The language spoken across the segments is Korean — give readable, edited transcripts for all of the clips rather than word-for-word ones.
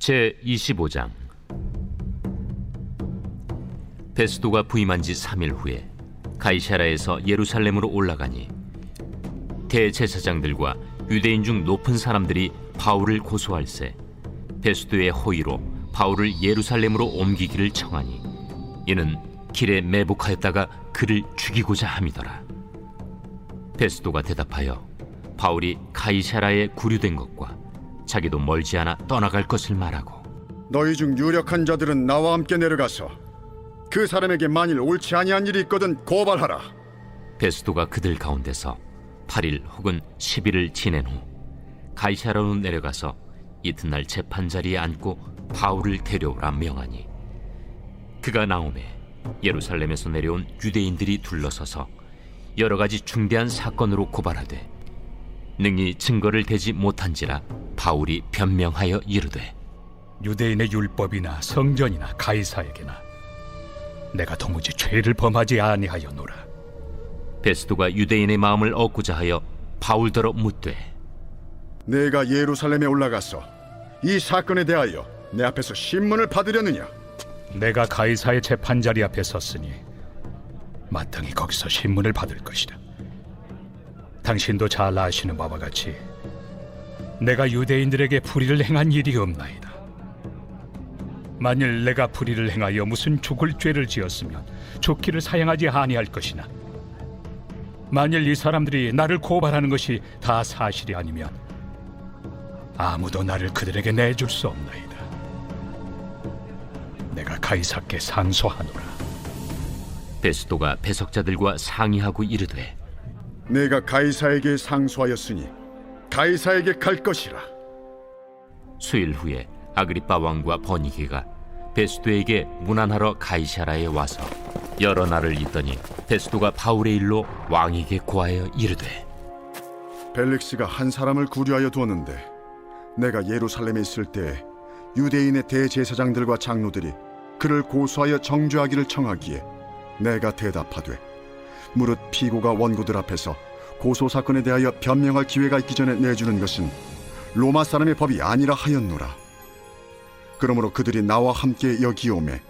제25장. 베스도가 부임한 지 3일 후에 가이사랴에서 예루살렘으로 올라가니 대제사장들과 유대인 중 높은 사람들이 바울을 고소할세 베스도의 호의로 바울을 예루살렘으로 옮기기를 청하니 이는 길에 매복하였다가 그를 죽이고자 함이더라. 베스도가 대답하여 바울이 가이사랴에 구류된 것과 자기도 멀지 않아 떠나갈 것을 말하고, 너희 중 유력한 자들은 나와 함께 내려가서 그 사람에게 만일 옳지 아니한 일이 있거든 고발하라. 베스도가 그들 가운데서 8일 혹은 10일을 지낸 후 가이사랴로 내려가서 이튿날 재판자리에 앉고 바울을 데려오라 명하니, 그가 나오매 예루살렘에서 내려온 유대인들이 둘러서서 여러 가지 중대한 사건으로 고발하되 능히 증거를 대지 못한지라 바울이 변명하여 이르되, 유대인의 율법이나 성전이나 가이사에게나 내가 도무지 죄를 범하지 아니하였노라. 베스도가 유대인의 마음을 얻고자 하여 바울더러 묻되, 내가 예루살렘에 올라가서 이 사건에 대하여 내 앞에서 신문을 받으려느냐? 내가 가이사의 재판자리 앞에 섰으니 마땅히 거기서 신문을 받을 것이다. 당신도 잘 아시는 바와 같이 내가 유대인들에게 불의를 행한 일이 없나이다. 만일 내가 불의를 행하여 무슨 죽을 죄를 지었으면 죽기를 사양하지 아니할 것이나, 만일 이 사람들이 나를 고발하는 것이 다 사실이 아니면 아무도 나를 그들에게 내줄 수 없나이다. 내가 가이사께 상소하노라. 베스도가 배석자들과 상의하고 이르되, 내가 가이사에게 상소하였으니 가이사에게 갈 것이라. 수일 후에 아그리빠 왕과 버니게가 베스도에게 문안하러 가이사랴에 와서 여러 날을 있더니 베스도가 바울의 일로 왕에게 고하여 이르되, 벨릭스가 한 사람을 구류하여 두었는데 내가 예루살렘에 있을 때 유대인의 대제사장들과 장로들이 그를 고소하여 정죄하기를 청하기에 내가 대답하되, 무릇 피고가 원고들 앞에서 고소 사건에 대하여 변명할 기회가 있기 전에 내주는 것은 로마 사람의 법이 아니라 하였노라. 그러므로 그들이 나와 함께 여기 오매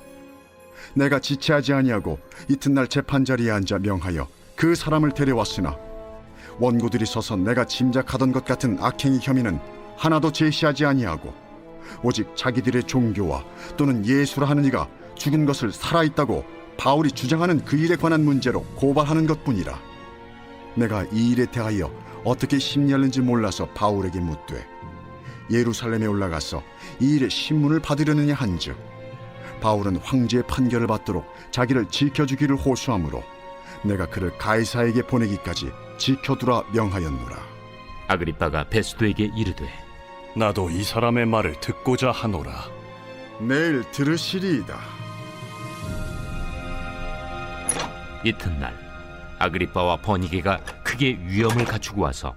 내가 지체하지 아니하고 이튿날 재판자리에 앉아 명하여 그 사람을 데려왔으나 원고들이 서서 내가 짐작하던 것 같은 악행의 혐의는 하나도 제시하지 아니하고 오직 자기들의 종교와 또는 예수라 하는 이가 죽은 것을 살아있다고 바울이 주장하는 그 일에 관한 문제로 고발하는 것뿐이라. 내가 이 일에 대하여 어떻게 심리하는지 몰라서 바울에게 묻되, 예루살렘에 올라가서 이 일에 신문을 받으려느냐 한즉, 바울은 황제의 판결을 받도록 자기를 지켜주기를 호소하므로 내가 그를 가이사에게 보내기까지 지켜두라 명하였노라. 아그리빠가 베스도에게 이르되, 나도 이 사람의 말을 듣고자 하노라. 내일 들으시리이다. 이튿날 아그리빠와 버니게가 크게 위엄을 갖추고 와서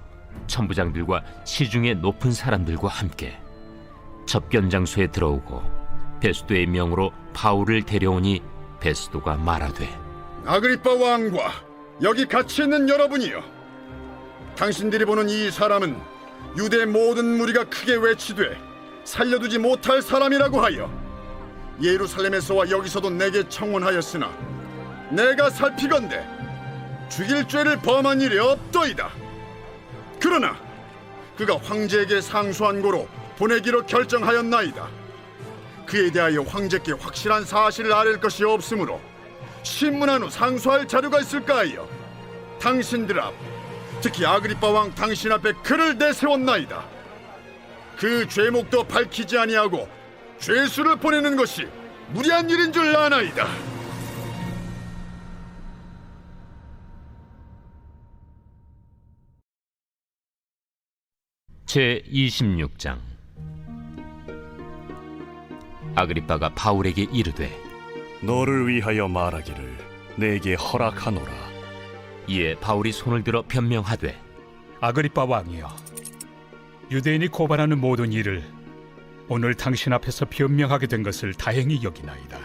천부장들과 시중의 높은 사람들과 함께 접견장소에 들어오고 베스도의 명으로 바울을 데려오니 베스도가 말하되, 아그리빠 왕과 여기 같이 있는 여러분이여, 당신들이 보는 이 사람은 유대 모든 무리가 크게 외치되 살려두지 못할 사람이라고 하여 예루살렘에서와 여기서도 내게 청원하였으나 내가 살피건대 죽일 죄를 범한 일이 없더이다. 그러나 그가 황제에게 상소한 고로 보내기로 결정하였나이다. 그에 대하여 황제께 확실한 사실을 아랠 것이 없으므로 신문한 후 상소할 자료가 있을까 하여 당신들 앞, 특히 아그리빠 왕 당신 앞에 그를 내세웠나이다. 그 죄목도 밝히지 아니하고 죄수를 보내는 것이 무리한 일인 줄 아나이다. 제26장. 아그리빠가 바울에게 이르되, 너를 위하여 말하기를 내게 허락하노라. 이에 바울이 손을 들어 변명하되, 아그리빠 왕이여, 유대인이 고발하는 모든 일을 오늘 당신 앞에서 변명하게 된 것을 다행히 여기나이다.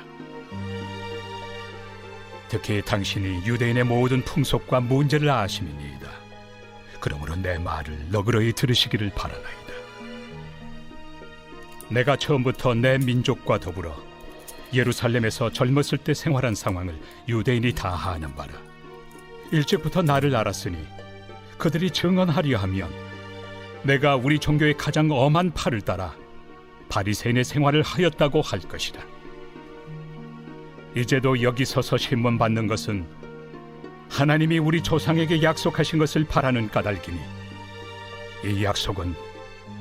특히 당신이 유대인의 모든 풍속과 문제를 아심이니이다. 그러므로 내 말을 너그러이 들으시기를 바라나이다. 내가 처음부터 내 민족과 더불어 예루살렘에서 젊었을 때 생활한 상황을 유대인이 다 아는 바라. 일찍부터 나를 알았으니 그들이 증언하려 하면 내가 우리 종교의 가장 엄한 팔을 따라 바리새인의 생활을 하였다고 할 것이다. 이제도 여기 서서 신문 받는 것은 하나님이 우리 조상에게 약속하신 것을 바라는 까닭이니 이 약속은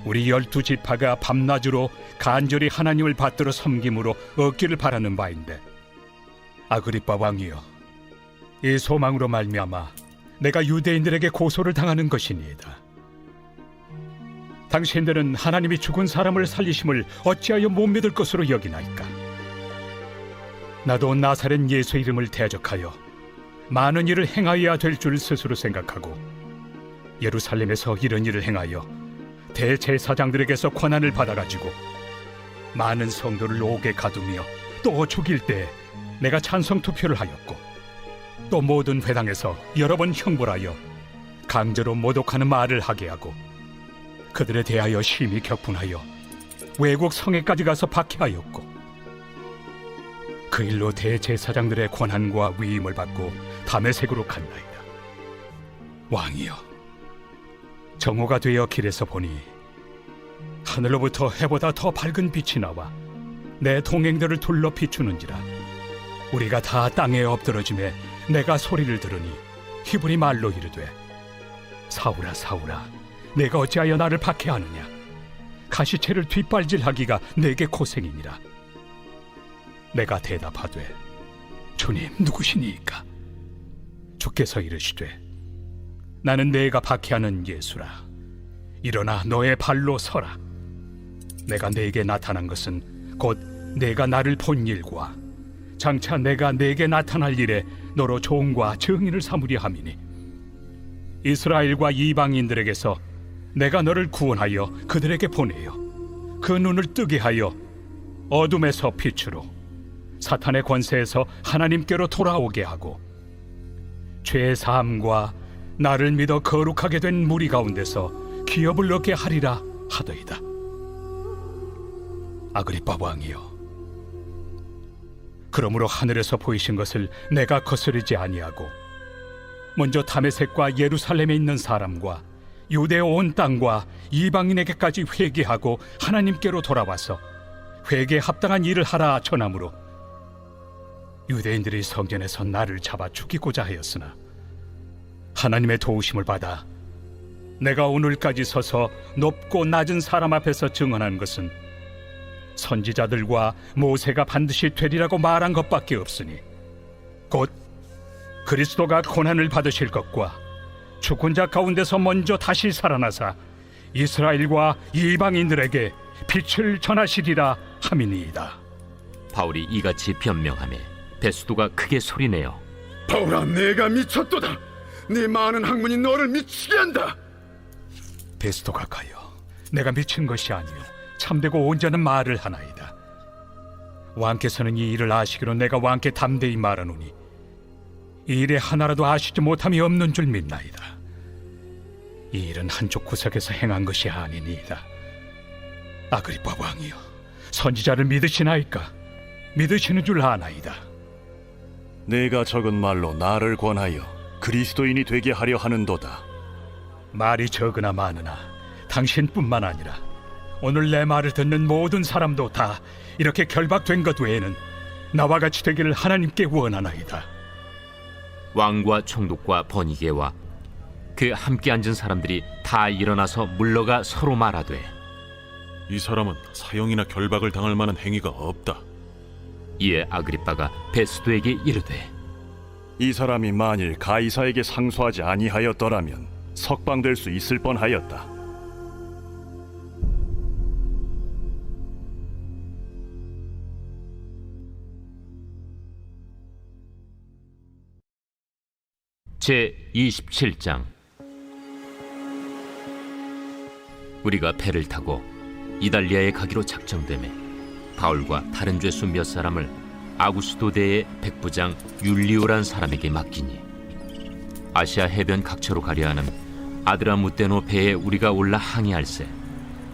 우리 12지파가 밤낮으로 간절히 하나님을 받들어 섬김으로 얻기를 바라는 바인데, 아그리빠 왕이여, 이 소망으로 말미암아 내가 유대인들에게 고소를 당하는 것이니이다. 당신들은 하나님이 죽은 사람을 살리심을 어찌하여 못 믿을 것으로 여기나이까? 나도 나사렛 예수 이름을 대적하여 많은 일을 행하여야 될 줄 스스로 생각하고 예루살렘에서 이런 일을 행하여 대제사장들에게서 권한을 받아가지고 많은 성도를 옥에 가두며 또 죽일 때 내가 찬성 투표를 하였고, 또 모든 회당에서 여러 번 형벌하여 강제로 모독하는 말을 하게 하고 그들에 대하여 심히 격분하여 외국 성에까지 가서 박해하였고, 그 일로 대제사장들의 권한과 위임을 받고 다메섹으로 갔나이다. 왕이여, 정오가 되어 길에서 보니 하늘로부터 해보다 더 밝은 빛이 나와 내 동행들을 둘러 비추는지라. 우리가 다 땅에 엎드러짐에 내가 소리를 들으니 히브리 말로 이르되, 사울아 사울아, 내가 어찌하여 나를 박해하느냐? 가시채를 뒷발질하기가 내게 고생이니라. 내가 대답하되, 주님 누구시니이까? 주께서 이르시되, 나는 내가 박해하는 예수라. 일어나 너의 발로 서라. 내가 내게 나타난 것은 곧 내가 나를 본 일과 장차 내가 내게 나타날 일에 너로 종과 증인을 삼으려 함이니, 이스라엘과 이방인들에게서 내가 너를 구원하여 그들에게 보내어 그 눈을 뜨게 하여 어둠에서 빛으로, 사탄의 권세에서 하나님께로 돌아오게 하고, 죄 사함과 나를 믿어 거룩하게 된 무리 가운데서 기업을 얻게 하리라 하더이다. 아그리빠 왕이여, 그러므로 하늘에서 보이신 것을 내가 거스르지 아니하고 먼저 다메섹과 예루살렘에 있는 사람과 유대 온 땅과 이방인에게까지 회개하고 하나님께로 돌아와서 회개에 합당한 일을 하라 전함으로 유대인들이 성전에서 나를 잡아 죽이고자 하였으나 하나님의 도우심을 받아 내가 오늘까지 서서 높고 낮은 사람 앞에서 증언한 것은 선지자들과 모세가 반드시 되리라고 말한 것밖에 없으니, 곧 그리스도가 고난을 받으실 것과 죽은 자 가운데서 먼저 다시 살아나사 이스라엘과 이방인들에게 빛을 전하시리라 함이니이다. 바울이 이같이 변명하며 베스도가 크게 소리내어, 바울아, 내가 미쳤도다. 네 많은 학문이 너를 미치게 한다. 베스도가 가여, 내가 미친 것이 아니요 참되고 온전한 말을 하나이다. 왕께서는 이 일을 아시기로 내가 왕께 담대히 말하노니 이 일에 하나라도 아시지 못함이 없는 줄 믿나이다. 이 일은 한쪽 구석에서 행한 것이 아니니이다. 아그리빠 왕이여, 선지자를 믿으시나이까? 믿으시는 줄 아나이다. 내가 적은 말로 나를 권하여 그리스도인이 되게 하려 하는도다. 말이 적으나 많으나 당신뿐만 아니라 오늘 내 말을 듣는 모든 사람도 다 이렇게 결박된 것 외에는 나와 같이 되기를 하나님께 원하나이다. 왕과 총독과 버니게와 그 함께 앉은 사람들이 다 일어나서 물러가 서로 말하되, 이 사람은 사형이나 결박을 당할 만한 행위가 없다. 이에 아그리빠가 베스도에게 이르되, 이 사람이 만일 가이사에게 상소하지 아니하였더라면 석방될 수 있을 뻔하였다. 제 27장. 우리가 배를 타고 이달리아에 가기로 작정되매 바울과 다른 죄수 몇 사람을 아구스도대의 백부장 율리오란 사람에게 맡기니, 아시아 해변 각처로 가려 하는 아드라무테노 배에 우리가 올라 항해할세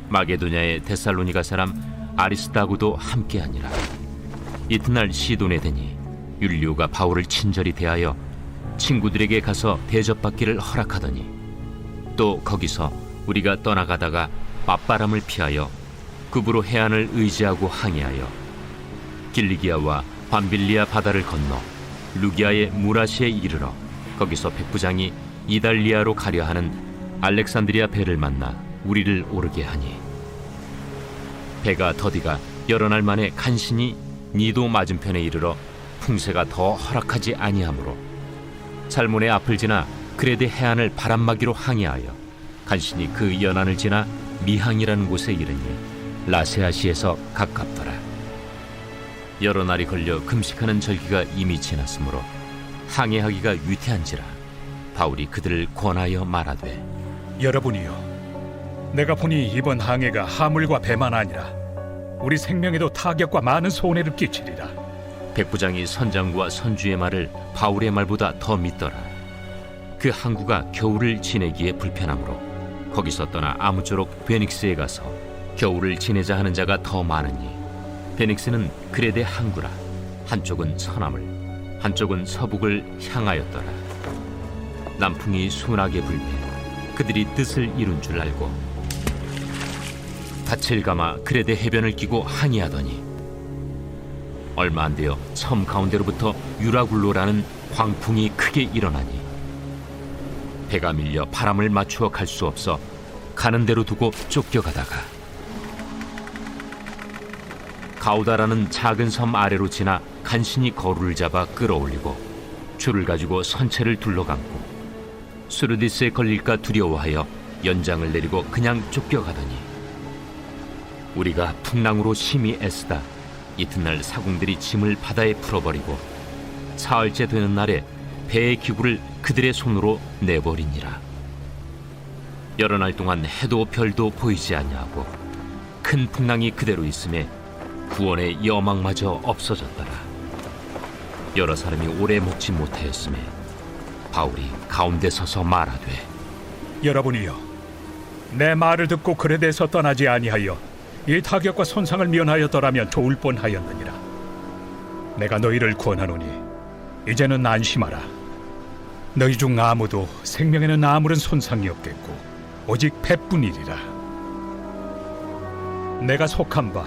마게도냐의 데살로니가 사람 아리스다고도 함께하니라. 이튿날 시돈에 되니 율리오가 바울을 친절히 대하여 친구들에게 가서 대접받기를 허락하더니 또 거기서 우리가 떠나가다가 맞바람을 피하여 급으로 해안을 의지하고 항해하여 길리기아와 밤빌리아 바다를 건너 루기아의 무라시에 이르러 거기서 백부장이 이달리아로 가려 하는 알렉산드리아 배를 만나 우리를 오르게 하니 배가 더디가 여러 날 만에 간신히 니도 맞은편에 이르러 풍세가 더 허락하지 아니하므로 살몬의 앞을 지나 그레데 해안을 바람막이로 항해하여 간신히 그 연안을 지나 미항이라는 곳에 이르니 라세아시에서 가깝더라. 여러 날이 걸려 금식하는 절기가 이미 지났으므로 항해하기가 위태한지라 바울이 그들을 권하여 말하되 여러분이여, 내가 보니 이번 항해가 하물과 배만 아니라 우리 생명에도 타격과 많은 손해를 끼치리라. 백부장이 선장과 선주의 말을 바울의 말보다 더 믿더라. 그 항구가 겨울을 지내기에 불편하므로 거기서 떠나 아무쪼록 베닉스에 가서 겨울을 지내자 하는 자가 더 많으니 베닉스는 그레데 항구라. 한쪽은 서남을 한쪽은 서북을 향하였더라. 남풍이 순하게 불매 그들이 뜻을 이룬 줄 알고 닻을 감아 그레데 해변을 끼고 항해하더니 얼마 안 되어 섬 가운데로부터 유라굴로라는 광풍이 크게 일어나니 배가 밀려 바람을 맞추어 갈 수 없어 가는 대로 두고 쫓겨가다가 가우다라는 작은 섬 아래로 지나 간신히 거루를 잡아 끌어올리고 줄을 가지고 선체를 둘러감고 수르디스에 걸릴까 두려워하여 연장을 내리고 그냥 쫓겨가더니 우리가 풍랑으로 심히 애쓰다 이튿날 사공들이 짐을 바다에 풀어버리고 사흘째 되는 날에 배의 기구를 그들의 손으로 내버리니라. 여러 날 동안 해도 별도 보이지 아니하고 큰 풍랑이 그대로 있음에 구원의 여망마저 없어졌더라. 여러 사람이 오래 먹지 못하였음에 바울이 가운데 서서 말하되 여러분이여, 내 말을 듣고 그레데에서 떠나지 아니하여 이 타격과 손상을 면하였더라면 좋을 뻔하였느니라. 내가 너희를 권하노니 이제는 안심하라. 너희 중 아무도 생명에는 아무런 손상이 없겠고 오직 배뿐이리라. 내가 속한 바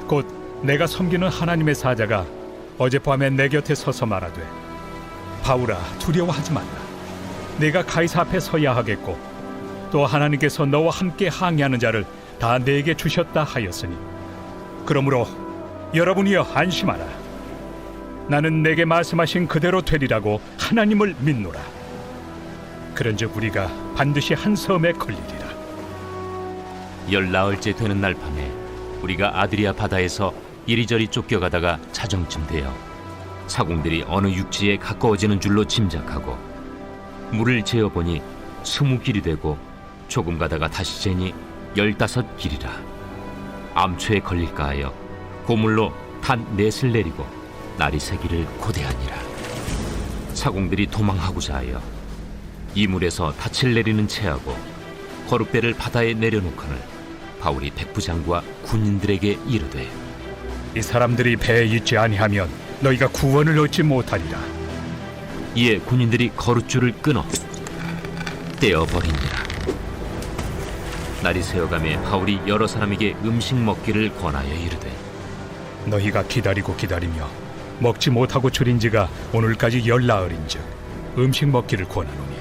곧 내가 섬기는 하나님의 사자가 어젯밤에 내 곁에 서서 말하되 바울아, 두려워하지 말라. 내가 가이사 앞에 서야 하겠고 또 하나님께서 너와 함께 항해하는 자를 다 내게 주셨다 하였으니 그러므로 여러분이여 안심하라. 나는 내게 말씀하신 그대로 되리라고 하나님을 믿노라. 그런즉 우리가 반드시 한 섬에 걸리리라. 14일째 되는 날 밤에 우리가 아드리아 바다에서 이리저리 쫓겨가다가 자정쯤 되어 사공들이 어느 육지에 가까워지는 줄로 짐작하고 물을 재어보니 20길이 되고 조금 가다가 다시 재니 15길이라. 암초에 걸릴까 하여 고물로 단 넷을 내리고 날이 새기를 고대하니라. 사공들이 도망하고자 하여 이물에서 닻을 내리는 채하고 거룻배를 바다에 내려놓거늘 바울이 백부장과 군인들에게 이르되 이 사람들이 배에 있지 아니하면 너희가 구원을 얻지 못하리라. 이에 군인들이 거룻줄을 끊어 떼어버리니라. 날이 새어가매 바울이 여러 사람에게 음식 먹기를 권하여 이르되 너희가 기다리고 기다리며 먹지 못하고 줄인 지가 오늘까지 14일인즉 음식 먹기를 권하노니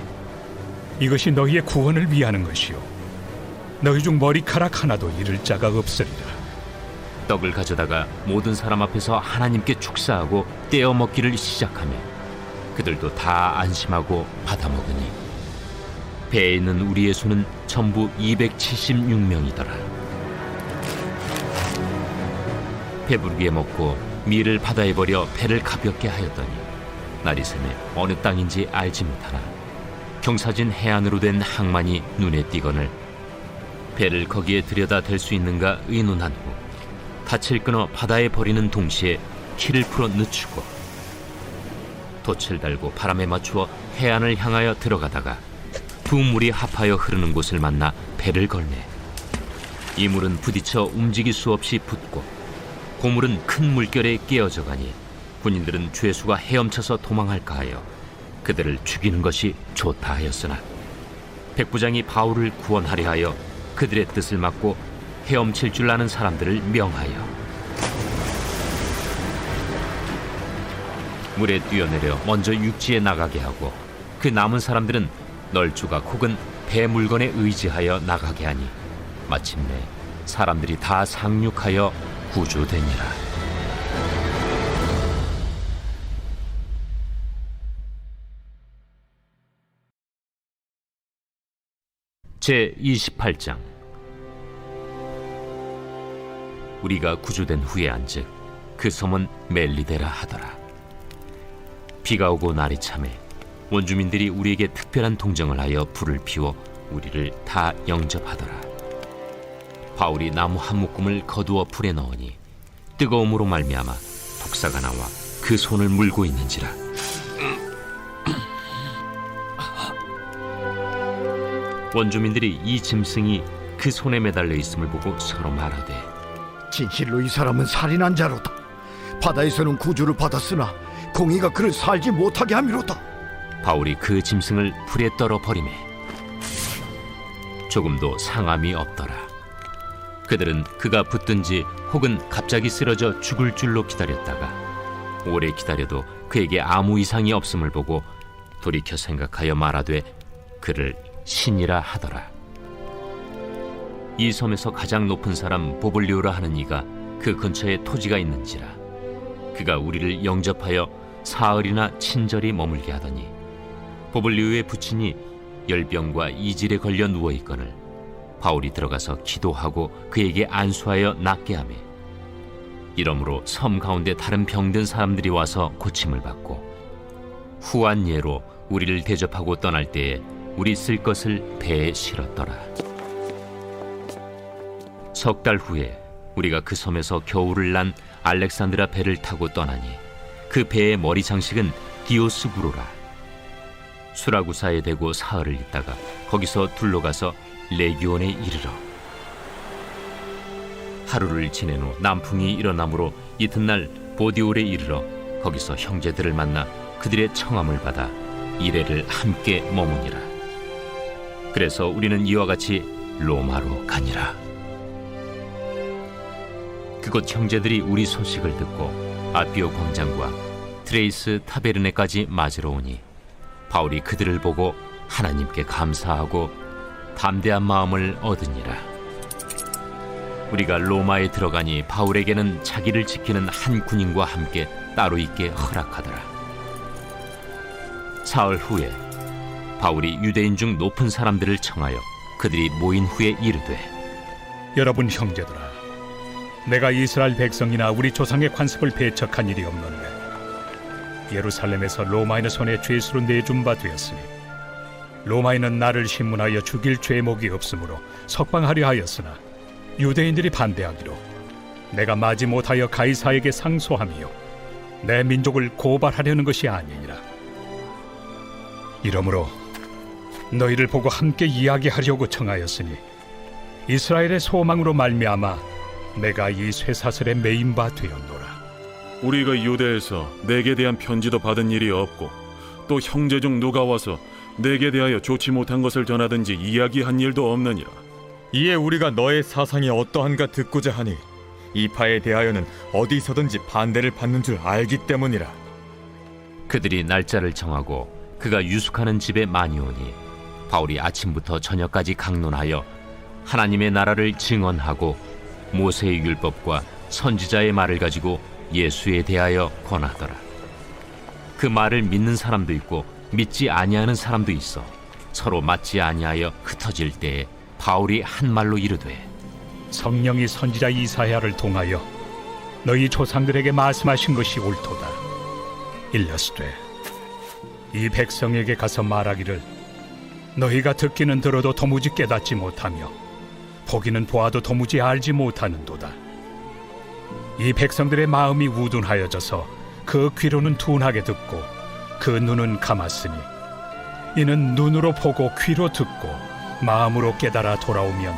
이것이 너희의 구원을 위하는 것이요 너희 중 머리카락 하나도 잃을 자가 없으리라. 떡을 가져다가 모든 사람 앞에서 하나님께 축사하고 떼어 먹기를 시작하며 그들도 다 안심하고 받아 먹으니 배에 있는 우리의 수는 전부 276명이더라. 배부르게 먹고 밀을 바다에 버려 배를 가볍게 하였더니 날이 새매 어느 땅인지 알지 못하나 경사진 해안으로 된 항만이 눈에 띄거늘 배를 거기에 들여다 댈 수 있는가 의논한 후 닻을 끊어 바다에 버리는 동시에 키를 풀어 늦추고 돛을 달고 바람에 맞추어 해안을 향하여 들어가다가 두 물이 합하여 흐르는 곳을 만나 배를 걸매 이 물은 부딪혀 움직일 수 없이 붙고 보물은 큰 물결에 깨어져 가니 군인들은 죄수가 헤엄쳐서 도망할까 하여 그들을 죽이는 것이 좋다 하였으나 백부장이 바울을 구원하려 하여 그들의 뜻을 막고 헤엄칠 줄 아는 사람들을 명하여 물에 뛰어내려 먼저 육지에 나가게 하고 그 남은 사람들은 널조각 혹은 배 물건에 의지하여 나가게 하니 마침내 사람들이 다 상륙하여 구조되니라. 제 28장. 우리가 구조된 후에 안즉 그 섬은 멜리데라 하더라. 비가 오고 날이 차매 원주민들이 우리에게 특별한 동정을 하여 불을 피워 우리를 다 영접하더라. 바울이 나무 한 묶음을 거두어 불에 넣으니 뜨거움으로 말미암아 독사가 나와 그 손을 물고 있는지라. 원주민들이 이 짐승이 그 손에 매달려 있음을 보고 서로 말하되 진실로 이 사람은 살인한 자로다. 바다에서는 구주를 받았으나 공의가 그를 살지 못하게 함이로다. 바울이 그 짐승을 불에 떨어 버리매 조금도 상함이 없더라. 그들은 그가 붙든지 혹은 갑자기 쓰러져 죽을 줄로 기다렸다가 오래 기다려도 그에게 아무 이상이 없음을 보고 돌이켜 생각하여 말하되 그를 신이라 하더라. 이 섬에서 가장 높은 사람 보블리오라 하는 이가 그 근처에 토지가 있는지라. 그가 우리를 영접하여 사흘이나 친절히 머물게 하더니 보블리오의 부친이 열병과 이질에 걸려 누워있거늘 바울이 들어가서 기도하고 그에게 안수하여 낫게 하매 이러므로 섬 가운데 다른 병든 사람들이 와서 고침을 받고 후한 예로 우리를 대접하고 떠날 때에 우리 쓸 것을 배에 실었더라. 석 달 후에 우리가 그 섬에서 겨울을 난 알렉산드라 배를 타고 떠나니 그 배의 머리 장식은 디오스구로라. 수라구사에 대고 사흘을 있다가 거기서 둘러가서 레기온에 이르러 하루를 지낸 후 남풍이 일어나므로 이튿날 보디올에 이르러 거기서 형제들을 만나 그들의 청함을 받아 이레를 함께 머무니라. 그래서 우리는 이와 같이 로마로 가니라. 그곳 형제들이 우리 소식을 듣고 아피오 광장과 트레이스 타베르네까지 맞으러 오니 바울이 그들을 보고 하나님께 감사하고 담대한 마음을 얻으니라. 우리가 로마에 들어가니 바울에게는 자기를 지키는 한 군인과 함께 따로 있게 허락하더라. 사흘 후에 바울이 유대인 중 높은 사람들을 청하여 그들이 모인 후에 이르되 여러분 형제들아, 내가 이스라엘 백성이나 우리 조상의 관습을 배척한 일이 없는데 예루살렘에서 로마인의 손에 죄수로 내준 바 되었으니 로마인은 나를 신문하여 죽일 죄목이 없으므로 석방하려 하였으나 유대인들이 반대하기로 내가 마지 못하여 가이사에게 상소하며 내 민족을 고발하려는 것이 아니니라. 이러므로 너희를 보고 함께 이야기하려고 청하였으니 이스라엘의 소망으로 말미암아 내가 이 쇠사슬에 매인 바 되었노라. 우리가 유대에서 내게 대한 편지도 받은 일이 없고 또 형제 중 누가 와서 내게 대하여 좋지 못한 것을 전하든지 이야기한 일도 없느니라. 이에 우리가 너의 사상이 어떠한가 듣고자 하니 이 파에 대하여는 어디서든지 반대를 받는 줄 알기 때문이라. 그들이 날짜를 정하고 그가 유숙하는 집에 많이 오니 바울이 아침부터 저녁까지 강론하여 하나님의 나라를 증언하고 모세의 율법과 선지자의 말을 가지고 예수에 대하여 권하더라. 그 말을 믿는 사람도 있고 믿지 아니하는 사람도 있어 서로 맞지 아니하여 흩어질 때에 바울이 한 말로 이르되 성령이 선지자 이사야를 통하여 너희 조상들에게 말씀하신 것이 옳도다. 일러스되 이 백성에게 가서 말하기를 너희가 듣기는 들어도 도무지 깨닫지 못하며 보기는 보아도 도무지 알지 못하는도다. 이 백성들의 마음이 우둔하여져서 그 귀로는 둔하게 듣고 그 눈은 감았으니 이는 눈으로 보고 귀로 듣고 마음으로 깨달아 돌아오면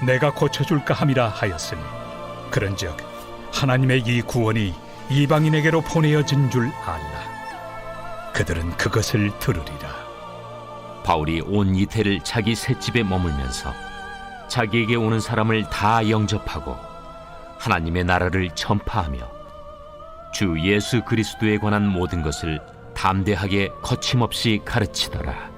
내가 고쳐줄까 함이라 하였으니 그런즉 하나님의 이 구원이 이방인에게로 보내어진 줄 알라. 그들은 그것을 들으리라. 바울이 온 이태를 자기 셋집에 머물면서 자기에게 오는 사람을 다 영접하고 하나님의 나라를 전파하며 주 예수 그리스도에 관한 모든 것을 담대하게 거침없이 가르치더라.